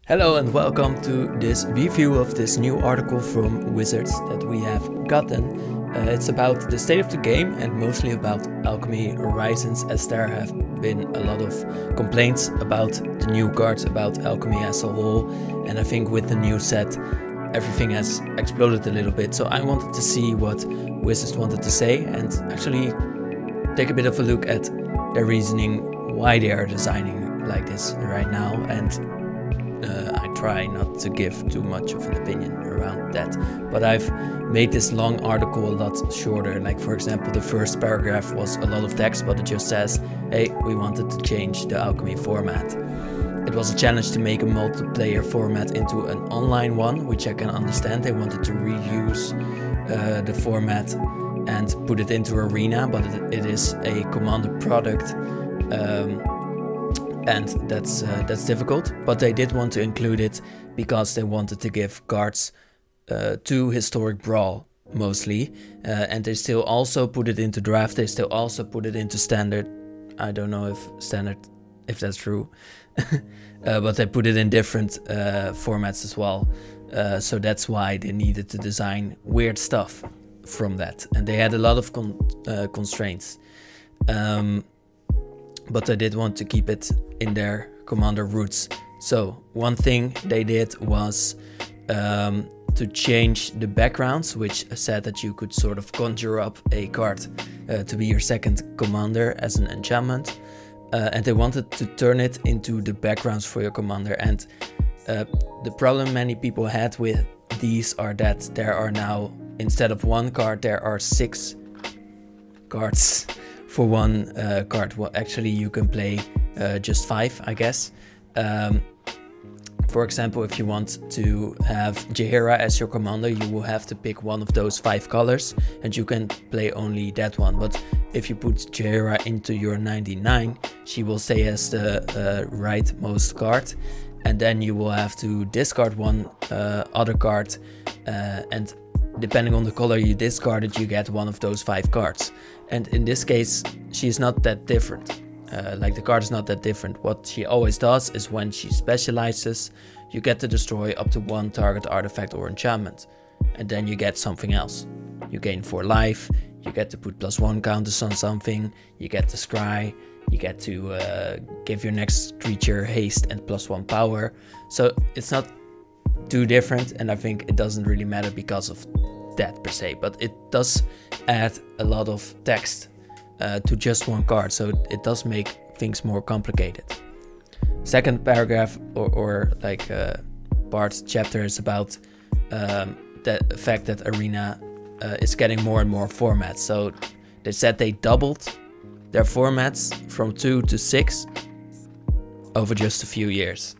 Hello and welcome to this review of this new article from Wizards that we have gotten. It's about the state of the game and mostly about Alchemy Horizons, as there have been a lot of complaints about the new cards, about Alchemy as a whole, and I think with the new set everything has exploded a little bit. So I wanted to see what Wizards wanted to say and actually take a bit of a look at their reasoning why they are designing like this right now, and I try not to give too much of an opinion around that, but I've made this long article a lot shorter. Like, for example, the first paragraph was a lot of text, but it just says, hey, we wanted to change the Alchemy format. It was a challenge to make a multiplayer format into an online one, which I can understand. They wanted to reuse the format and put it into Arena, but it is a Commander product. And that's difficult, but they did want to include it because they wanted to give cards to Historic Brawl mostly, and they still also put it into Draft. They still also put it into Standard. I don't know if that's true, but they put it in different formats as well. So that's why they needed to design weird stuff from that, and they had a lot of constraints. But I did want to keep it in their Commander roots. So one thing they did was to change the backgrounds, which said that you could sort of conjure up a card to be your second commander as an enchantment. And they wanted to turn it into the backgrounds for your commander. And the problem many people had with these are that there are now, instead of one card, there are 6 cards for one card. Well, actually you can play just 5, I guess. For example, if you want to have Jaheira as your commander, you will have to pick one of those 5 colors and you can play only that one. But if you put Jaheira into your 99, she will stay as the rightmost card, and then you will have to discard one other card, and depending on the color you discarded, you get one of those 5 cards. And in this case, she's not that different. Like, the card is not that different. What she always does is when she specializes, you get to destroy up to 1 target artifact or enchantment. And then you get something else. You gain 4 life, you get to put +1 counters on something, you get to scry, you get to give your next creature haste and +1 power. So it's not too different, and I think it doesn't really matter because of that per se, but it does add a lot of text to just one card, so it does make things more complicated. Second paragraph or like part chapter is about the fact that Arena is getting more and more formats. So they said they doubled their formats from 2 to 6 over just a few years.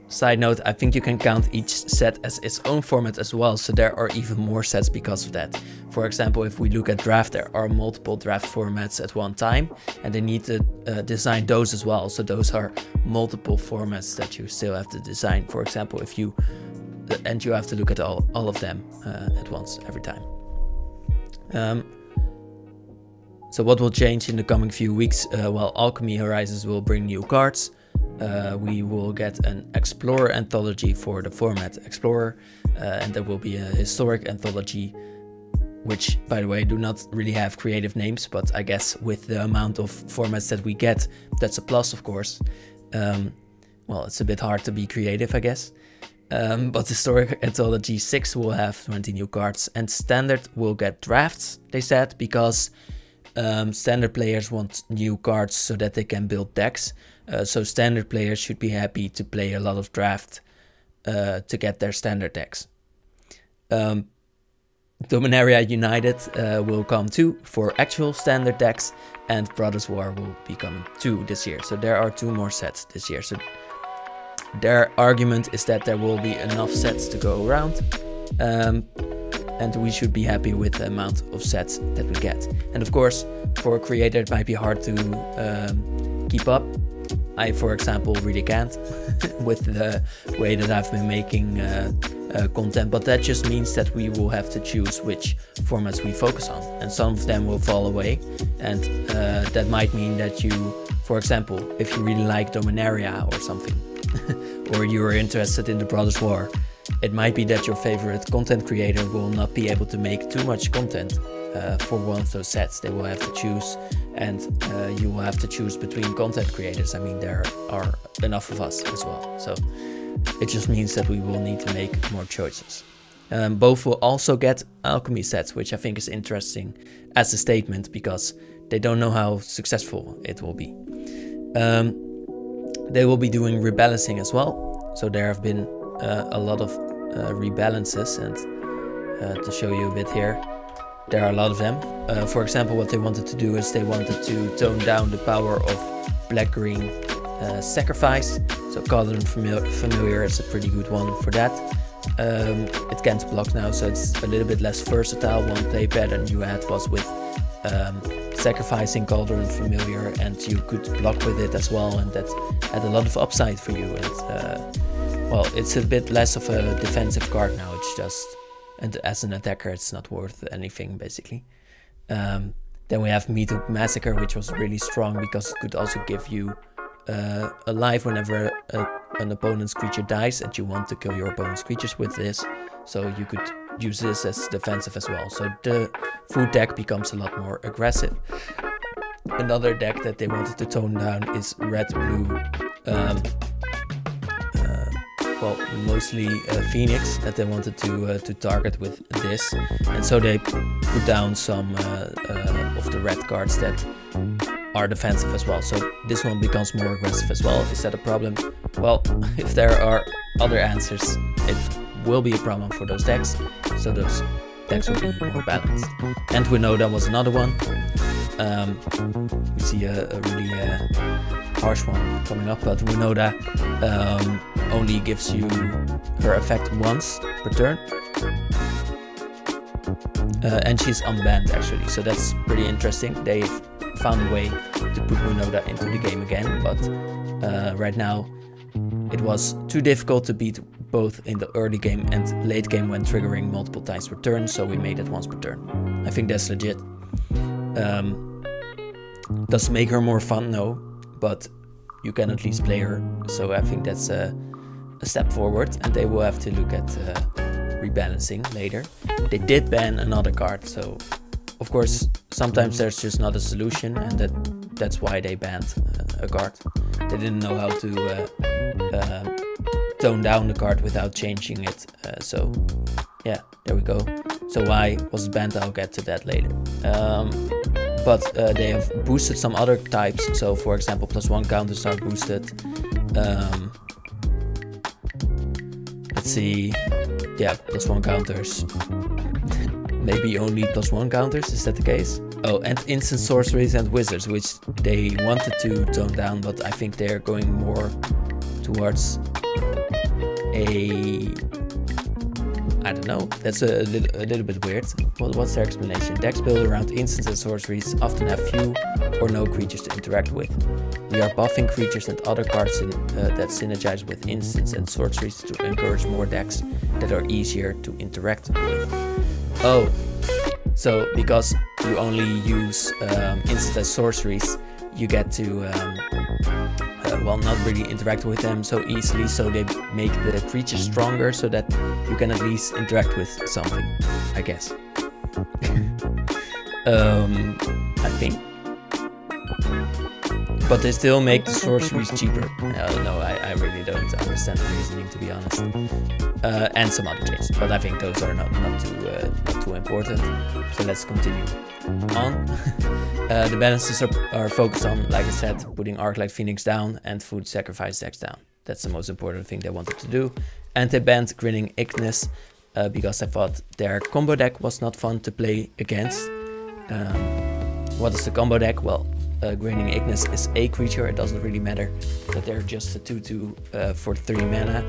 Side note, I think you can count each set as its own format as well, so there are even more sets because of that. For example, if we look at Draft, there are multiple Draft formats at one time, and they need to design those as well. So those are multiple formats that you still have to design. For example, if you have to look at all of them at once every time. So what will change in the coming few weeks? Well, Alchemy Horizons will bring new cards. We will get an Explorer anthology for the format Explorer, and there will be a Historic anthology, which, by the way, do not really have creative names, but I guess with the amount of formats that we get, that's a plus, of course. Well, it's a bit hard to be creative, I guess. But Historic Anthology 6 will have 20 new cards, and Standard will get drafts, they said, because Standard players want new cards so that they can build decks. So Standard players should be happy to play a lot of Draft to get their Standard decks. Dominaria United will come too for actual Standard decks, and Brothers War will be coming too this year. So there are 2 more sets this year. So their argument is that there will be enough sets to go around, and we should be happy with the amount of sets that we get. And of course, for a creator it might be hard to keep up. I, for example, really can't with the way that I've been making content, but that just means that we will have to choose which formats we focus on, and some of them will fall away, and that might mean that you, for example, if you really like Dominaria or something, or you're interested in the Brothers War, it might be that your favorite content creator will not be able to make too much content for one of those sets. They will have to choose, and you will have to choose between content creators. I mean, there are enough of us as well, so it just means that we will need to make more choices. Both will also get alchemy sets, which I think is interesting as a statement, because they don't know how successful it will be. They will be doing rebalancing as well, so there have been a lot of rebalances, and to show you a bit here, there are a lot of them. For example, what they wanted to do is they wanted to tone down the power of black-green sacrifice, so Cauldron Familiar is a pretty good one for that. It can't block now, so it's a little bit less versatile. One play pattern you had was with sacrificing Cauldron Familiar, and you could block with it as well, and that had a lot of upside for you. And well, it's a bit less of a defensive card now. It's just, and as an attacker, it's not worth anything basically. Then we have Meat Hook Massacre, which was really strong because it could also give you a life whenever an opponent's creature dies, and you want to kill your opponent's creatures with this. So you could use this as defensive as well. So the food deck becomes a lot more aggressive. Another deck that they wanted to tone down is red-blue, well, mostly Phoenix, that they wanted to target with this. And so they put down some of the red cards that are defensive as well. So this one becomes more aggressive as well. Is that a problem? Well, if there are other answers, it will be a problem for those decks. So those decks will be more balanced. And we know that was another one. We see a really harsh one coming up, but we know that only gives you her effect once per turn. And she's unbanned actually, so that's pretty interesting. They've found a way to put Winota into the game again, but right now it was too difficult to beat both in the early game and late game when triggering multiple times per turn, so we made it once per turn. I think that's legit. Does make her more fun? No, but you can at least play her, so I think that's a step forward, and they will have to look at rebalancing later. They did ban another card, so of course sometimes there's just not a solution, and that's why they banned a card. They didn't know how to tone down the card without changing it, so yeah, there we go. So why was it banned? I'll get to that later. But they have boosted some other types, so for example +1 counters are boosted. Let's see, yeah, +1 counters. Maybe only +1 counters, is that the case? Oh, and instant sorceries and wizards, which they wanted to tone down, but I think they're going more towards a... I don't know, that's a little bit weird. What's their explanation? Decks built around instants and sorceries often have few or no creatures to interact with. We are buffing creatures and other cards that synergize with instants and sorceries to encourage more decks that are easier to interact with. Oh, so because you only use instants and sorceries, you get to well, not really interact with them so easily, so they make the creature stronger so that you can at least interact with something, I guess. I think. But they still make the sorceries cheaper. No, I really don't understand the reasoning, to be honest. And some other changes, but I think those are not too important. So let's continue on. The balances are focused on, like I said, putting Arclight Phoenix down and food sacrifice decks down. That's the most important thing they wanted to do. And they banned Grinning Ignis because I thought their combo deck was not fun to play against. What is the combo deck? Well, Grinning Ignis is a creature, it doesn't really matter that they're just a 2/2 for 3 mana.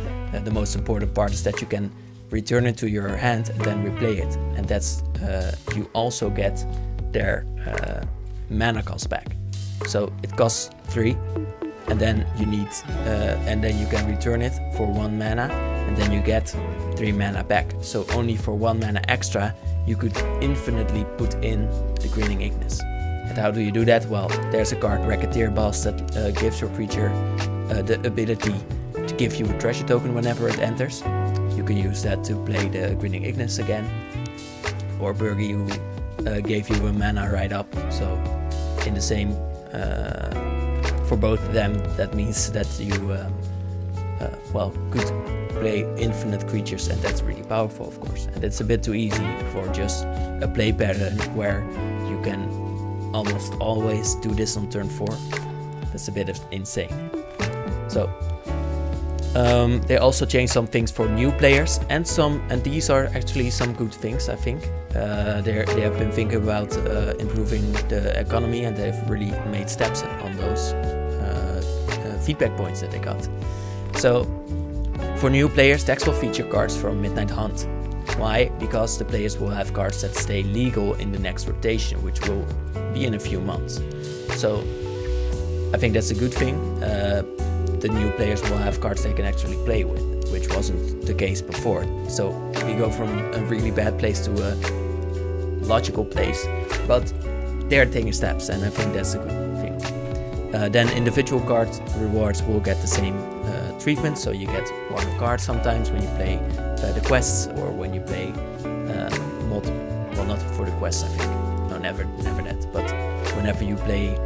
The most important part is that you can return it to your hand and then replay it. And that's, you also get their mana cost back. So it costs 3, and then you need, and then you can return it for 1 mana, and then you get 3 mana back. So only for 1 mana extra, you could infinitely put in the Grinning Ignis. And how do you do that? Well, there's a card, Racketeer Boss, that gives your creature the ability to give you a treasure token whenever it enters. You can use that to play the Grinning Ignis again. Or Burgi, who gave you a mana right up. So in the same, for both of them, that means that you well, could play infinite creatures, and that's really powerful, of course. And it's a bit too easy for just a play pattern where you can almost always do this on turn 4. That's a bit insane. So they also changed some things for new players, and these are actually some good things, I think. They have been thinking about improving the economy, and they've really made steps on those feedback points that they got. So for new players, decks will feature cards from Midnight Hunt. Why? Because the players will have cards that stay legal in the next rotation, which will be in a few months. So I think that's a good thing. The new players will have cards they can actually play with, which wasn't the case before. So we go from a really bad place to a logical place, but they're taking steps, and I think that's a good thing. Then individual card rewards will get the same treatment, so you get one card sometimes when you play the quests, or when you play well, not for the quests, I think. No, never that. But whenever you play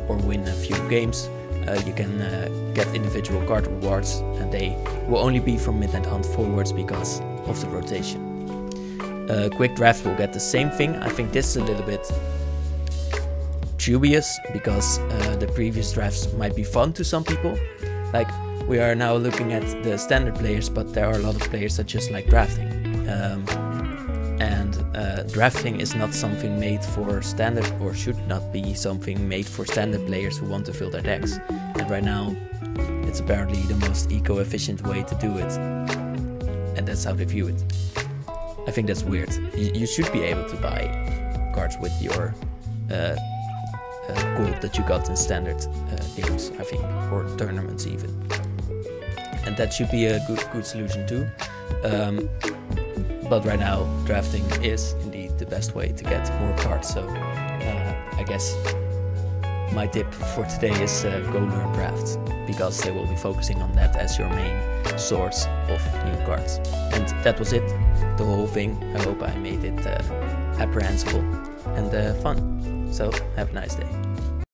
or win a few games, you can get individual card rewards, and they will only be from Midnight Hunt forwards because of the rotation. Quick Draft will get the same thing. I think this is a little bit dubious, because the previous drafts might be fun to some people. Like, we are now looking at the standard players, but there are a lot of players that just like drafting. Drafting is not something made for standard, or should not be something made for standard players who want to fill their decks. And right now, it's apparently the most eco-efficient way to do it. And that's how they view it. I think that's weird. You should be able to buy cards with your gold that you got in standard games, I think, or tournaments even. And that should be a good solution too. But right now, drafting is indeed the best way to get more cards. So I guess my tip for today is go learn draft, because they will be focusing on that as your main source of new cards. And that was it, the whole thing. I hope I made it apprehensible and fun. So have a nice day.